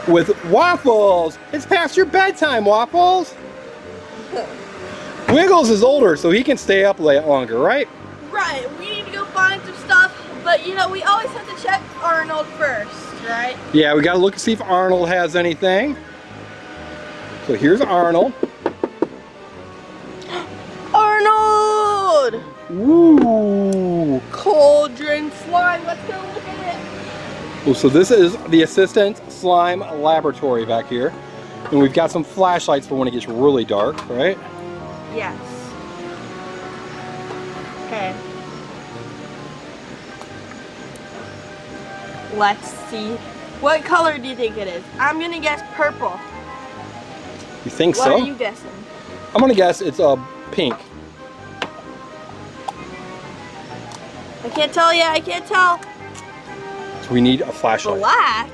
with Waffles. It's past your bedtime, Waffles. Wiggles is older, so he can stay up late longer, right? Right, we need to go find some stuff, but you know, we always have to check Arnold first, right? Yeah, we gotta look to see if Arnold has anything. So here's Arnold. Arnold! Woo! Cauldron slime, let's go look at it. Oh, so this is the assistant slime laboratory back here. And we've got some flashlights for when it gets really dark, right? Yes. Okay. Let's see. What color do you think it is? I'm gonna guess purple. You think What so? are you guessing? I'm gonna guess it's pink. I can't tell yet, I can't tell. So we need a flashlight. Black?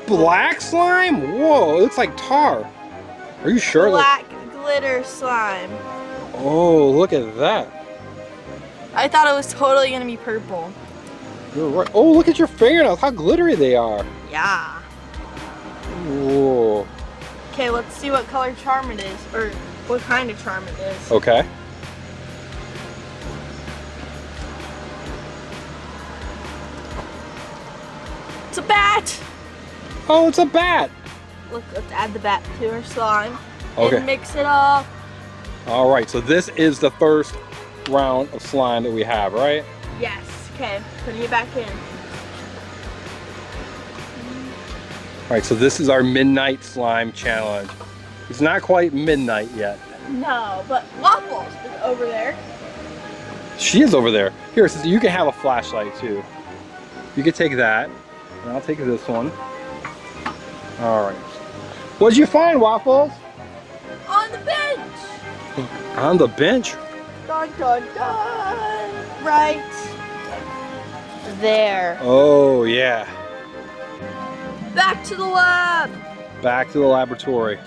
Black slime? Whoa, it looks like tar. Are you sure? Black glitter slime. Oh, look at that. I thought it was totally gonna be purple. You're right. Oh, look at your fingernails. How glittery they are. Yeah. Whoa. Okay, let's see what color charm it is, or what kind of charm it is. Okay. It's a bat! Oh, it's a bat. Look, let's add the bat to our slime. Okay. And mix it up. All right, so this is the first round of slime that we have, right? Yes. Okay, putting it back in. All right, so this is our midnight slime challenge. It's not quite midnight yet. No, but Waffles is over there. She is over there. Here, so you can have a flashlight too. You can take that, and I'll take this one. All right. What'd you find, Waffles? On the bench. On the bench? Dun dun dun. Right there. Oh, yeah. Back to the lab. Back to the laboratory.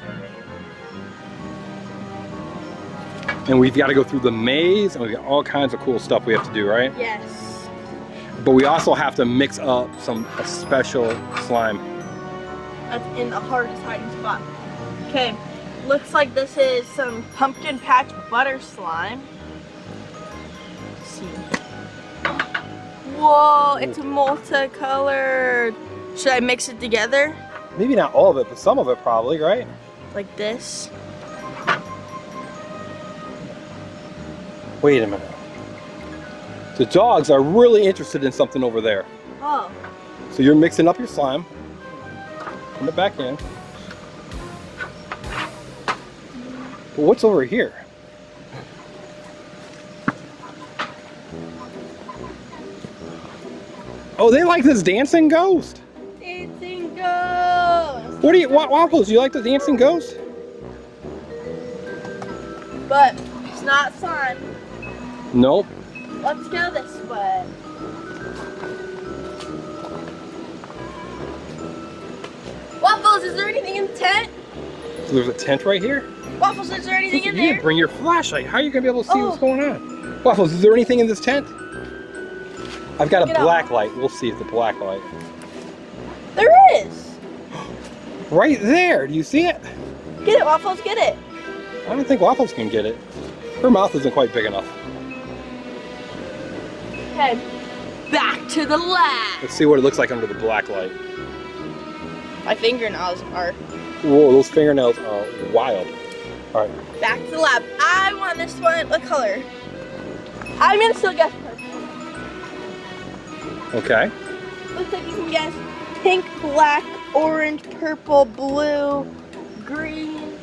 And we've got to go through the maze, and we've got all kinds of cool stuff we have to do, right? Yes. But we also have to mix up a special slime. That's in the hardest hiding spot. Okay, looks like this is some pumpkin patch butter slime. Let's see. Whoa, it's multicolored. Should I mix it together? Maybe not all of it, but some of it probably, right? Like this? Wait a minute. The dogs are really interested in something over there. Oh. So you're mixing up your slime. Put it back in. But what's over here? Oh, they like this dancing ghost. Dancing ghost. What do you, Waffles, you like the dancing ghost? But it's not slime. Nope. Let's go this way. Waffles, is there anything in the tent? So there's a tent right here? Waffles, is there anything in You there? didn't bring your flashlight. How are you gonna be able to see what's going on? Waffles, is there anything in this tent? I've got a black light. We'll see if the black light. There is. Right there. Do you see it? Get it, Waffles, get it. I don't think Waffles can get it. Her mouth isn't quite big enough. Okay, back to the lab. Let's see what it looks like under the black light. My fingernails are. Whoa, those fingernails are wild. All right. Back to the lab. I want this one. What color? I'm gonna still guess purple. Okay. Looks like you can guess pink, black, orange, purple, blue, green.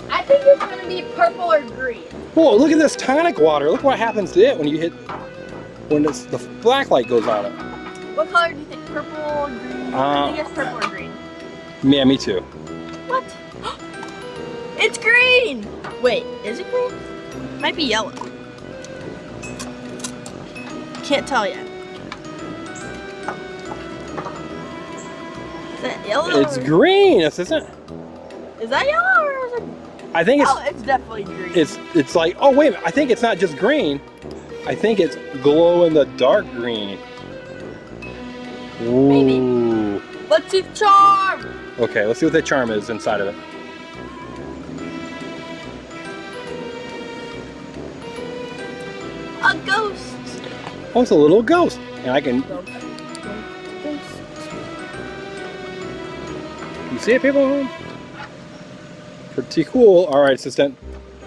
I think it's gonna be purple or green. Whoa, look at this tonic water. Look what happens to it when you hit, when the black light goes on it. What color do you think? Purple or green? I think it's purple or green. Yeah, me too. What? It's green! Wait, is it green? It might be yellow. Can't tell yet. Is that yellow? It's green, isn't it? Is that yellow or is it? I think it's. Oh, it's definitely green. It's like, oh wait a minute, I think it's not just green. I think it's glow in the dark green. Ooh. Maybe. Let's see the charm. Okay, let's see what the charm is inside of it. A ghost. Oh, it's a little ghost. And I can... You see it, people? Pretty cool. All right, assistant.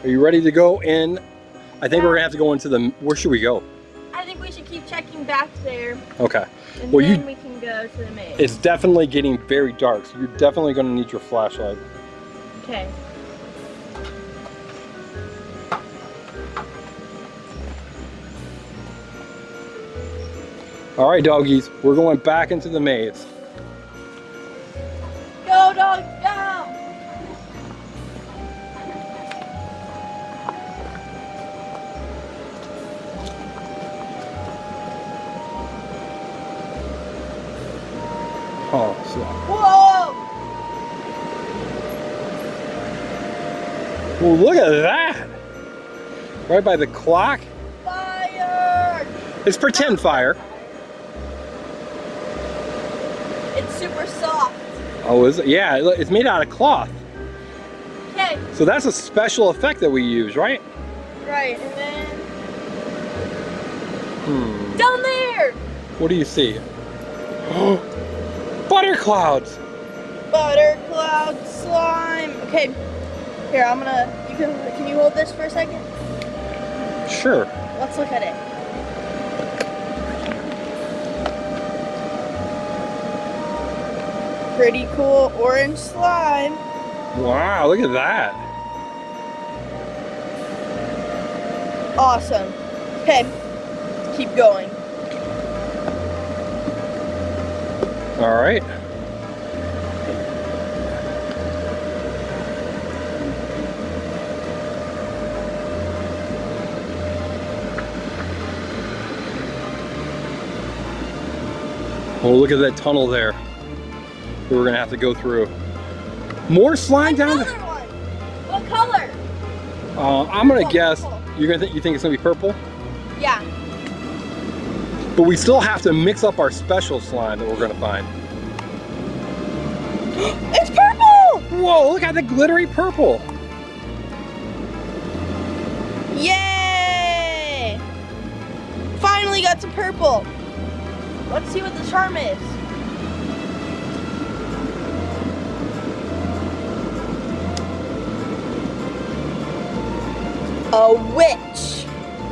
Are you ready to go in? I think we're gonna have to go into the... Where should we go? I think we should keep checking back there. Okay. And Well, then we can go to the maze. It's definitely getting very dark, so you're definitely gonna need your flashlight. Okay. All right, doggies, we're going back into the maze. Go, dog, go! Oh, so... Whoa! Well, look at that! Right by the clock. Fire! It's pretend fire. It's super soft. Oh, is it? Yeah, it's made out of cloth. Okay. So that's a special effect that we use, right? Right, and then Hmm. down there! What do you see? Butter clouds! Butter cloud slime. Okay. Here, I'm gonna. Can you hold this for a second? Sure. Let's look at it. Pretty cool orange slime. Wow, look at that. Awesome. Okay, keep going. All right. Oh, look at that tunnel there that we're gonna have to go through. More slime down Another there. one. What color? I'm gonna Purple, guess. purple. You think it's gonna be purple? Yeah. But we still have to mix up our special slime that we're gonna find. It's purple! Whoa, look at the glittery purple. Yay! Finally got some purple. Let's see what the charm is. A witch.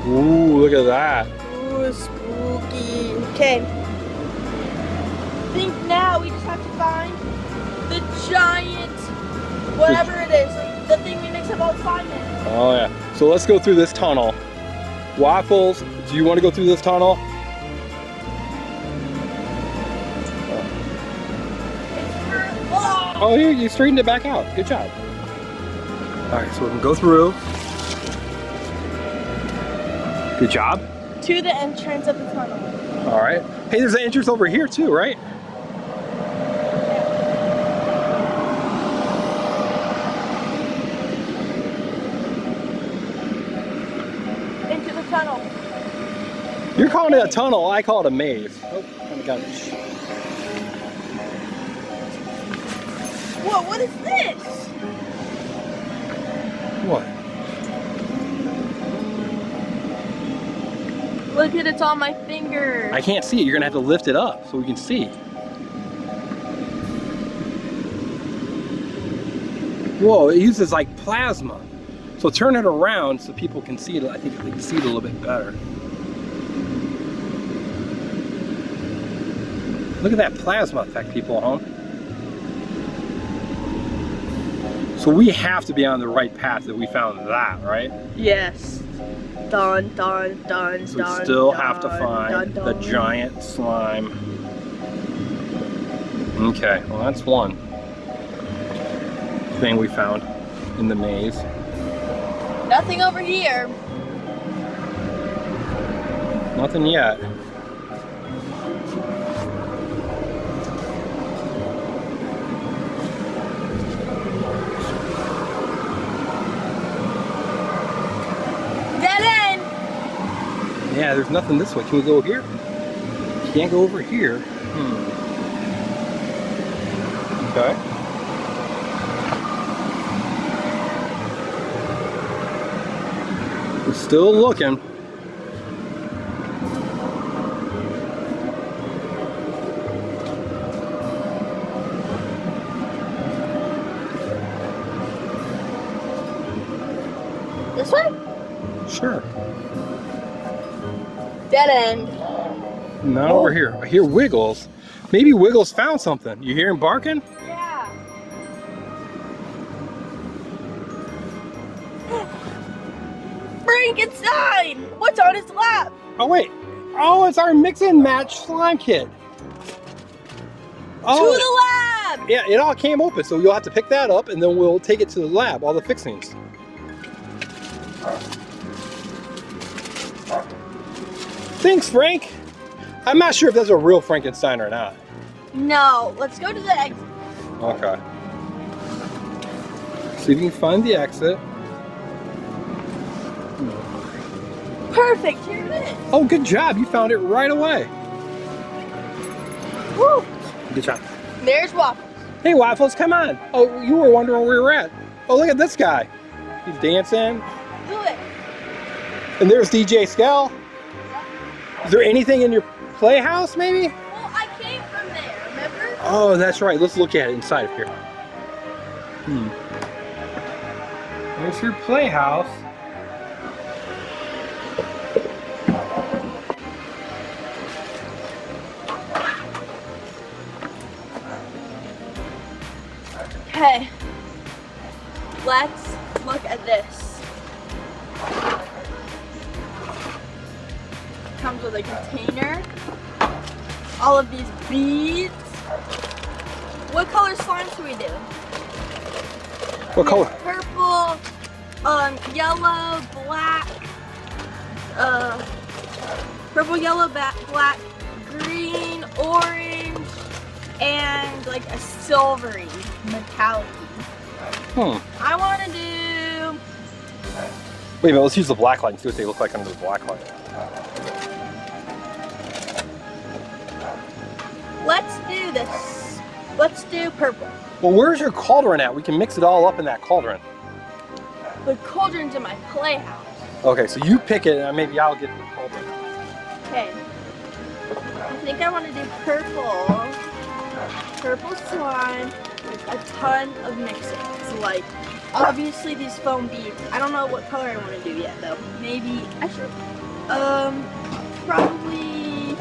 Ooh, look at that. Ooh, spooky. Okay. I think now we just have to find the giant, whatever it is, the thing we mix up all the slime in. Oh yeah. So let's go through this tunnel. Waffles, do you want to go through this tunnel? Oh, you straightened it back out. Good job. All right, so we can go through. Good job. To the entrance of the tunnel. All right. Hey, there's an entrance over here too, right? Into the tunnel. You're calling it a tunnel. I call it a maze. Oh, kind of got it. Whoa, what is this? What? Look at it's on my finger. I can't see it. You're gonna have to lift it up so we can see. Whoa, it uses like plasma. So turn it around so people can see it. I think they can see it a little bit better. Look at that plasma effect, people at home. So we have to be on the right path that we found that, right? Yes. Dun dun dun So we dun. still dun, have to find dun, the dun. giant slime. Okay, well that's one thing we found in the maze. Nothing over here. Nothing yet. Dead end. Yeah, there's nothing this way. Can we go here? Can't go over here. Okay. We're still looking. This way? Sure. Dead end. Not over here. I hear Wiggles. Maybe Wiggles found something. You hear him barking? Yeah. Frankenstein! What's on his lap? Oh wait. Oh, it's our mix and match slime kit. Oh. To the lab! Yeah, it all came open, so you'll have to pick that up and then we'll take it to the lab, all the fixings. Thanks, Frank. I'm not sure if that's a real Frankenstein or not. No, let's go to the exit. Okay. See if you can find the exit. Perfect, here it is. Oh, good job. You found it right away. Woo! Good job. There's Waffles. Hey, Waffles, come on. Oh, you were wondering where we were at. Oh, look at this guy. He's dancing. Do it. And there's DJ Skell. Is there anything in your playhouse, maybe? Well, I came from there, remember? Oh, that's right. Let's look at it inside of here. There's your playhouse. Okay. Let's look at this. Comes with a container. All of these beads. What color slime should we do? What color? Purple, yellow, black, purple, yellow, black, green, orange, and like a silvery metallic. I want to do... Wait a minute, let's use the black light and see what they look like under the black light. Let's do this. Let's do purple. Well, where's your cauldron at? We can mix it all up in that cauldron. The cauldron's in my playhouse. Okay, so you pick it and maybe I'll get the cauldron. Okay. I think I want to do purple. Purple slime with a ton of mixings. Like, obviously these foam beads. I don't know what color I want to do yet though. Maybe I should, probably,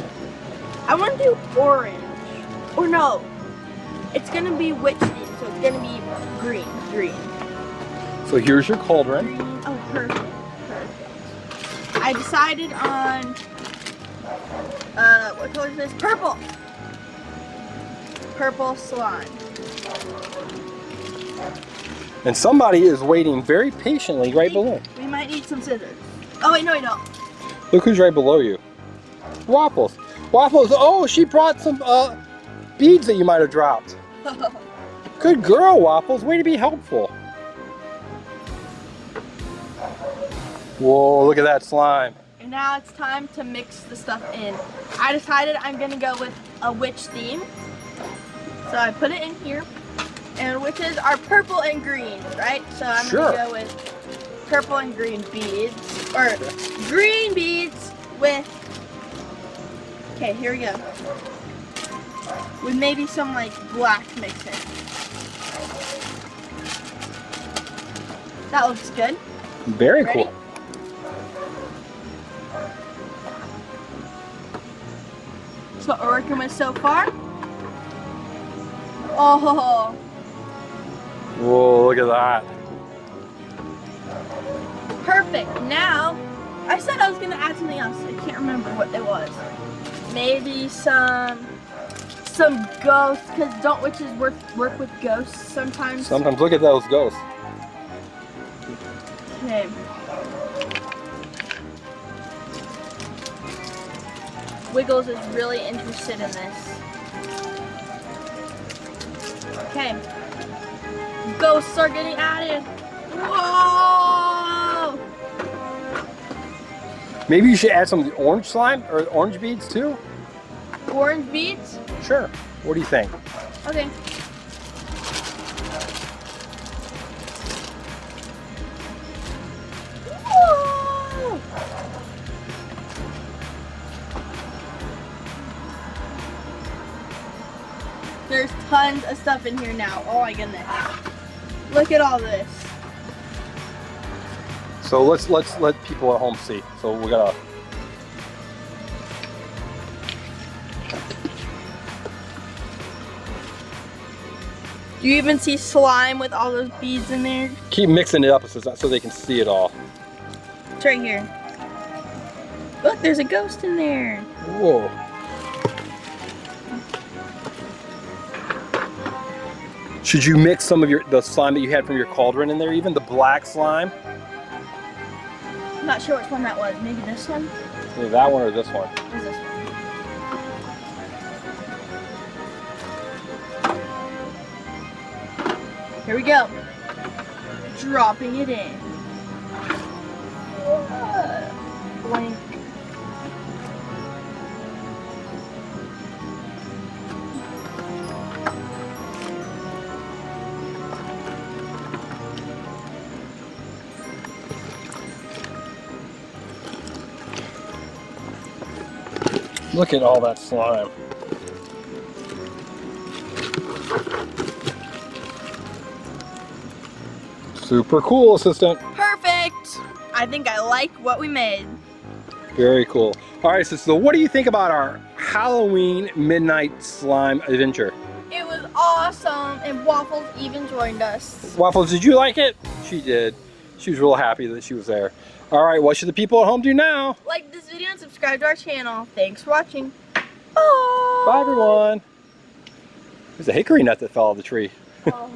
I want to do orange. Or no, it's going to be witch theme, so it's going to be green. So here's your cauldron. Green. Oh, perfect. I decided on, what color is this? Purple. Purple slime. And somebody is waiting very patiently right below. We might need some scissors. Oh wait, no, we don't. Look who's right below you. Waffles. Waffles, oh, she brought some beads that you might have dropped. Good girl, Waffles. Way to be helpful. Whoa, look at that slime. And now it's time to mix the stuff in. I decided I'm gonna go with a witch theme. So I put it in here. And witches are purple and green, right? So I'm gonna go with purple and green beads. Or green beads with, okay, here we go. With maybe some like black mixing. That looks good. Very Ready? cool. That's what we're working with so far. Oh. Whoa, look at that. Perfect. Now, I said I was going to add something else. I can't remember what it was. Maybe some ghosts, because don't witches work with ghosts sometimes? Sometimes look at those ghosts. Okay. Wiggles is really interested in this. Okay. Ghosts are getting added. Whoa! Maybe you should add some of the orange slime or orange beads too? Orange beads? Sure. What do you think? Okay. There's tons of stuff in here now. Oh my goodness. Look at all this. So let's let people at home see. So we're gonna. Do you even see slime with all those beads in there? Keep mixing it up so they can see it all. It's right here. Look, there's a ghost in there. Whoa. Should you mix some of the slime that you had from your cauldron in there, even the black slime? I'm not sure which one that was. Maybe this one? Either that one or this one. Where's this one? Here we go. Dropping it in. Blank. Look at all that slime. Super cool, assistant. Perfect. I think I like what we made. Very cool. All right, so what do you think about our Halloween midnight slime adventure? It was awesome, and Waffles even joined us. Waffles, did you like it? She did. She was real happy that she was there. All right, what should the people at home do now? Like this video and subscribe to our channel. Thanks for watching. Bye. Bye, everyone. There's a hickory nut that fell off the tree. Oh.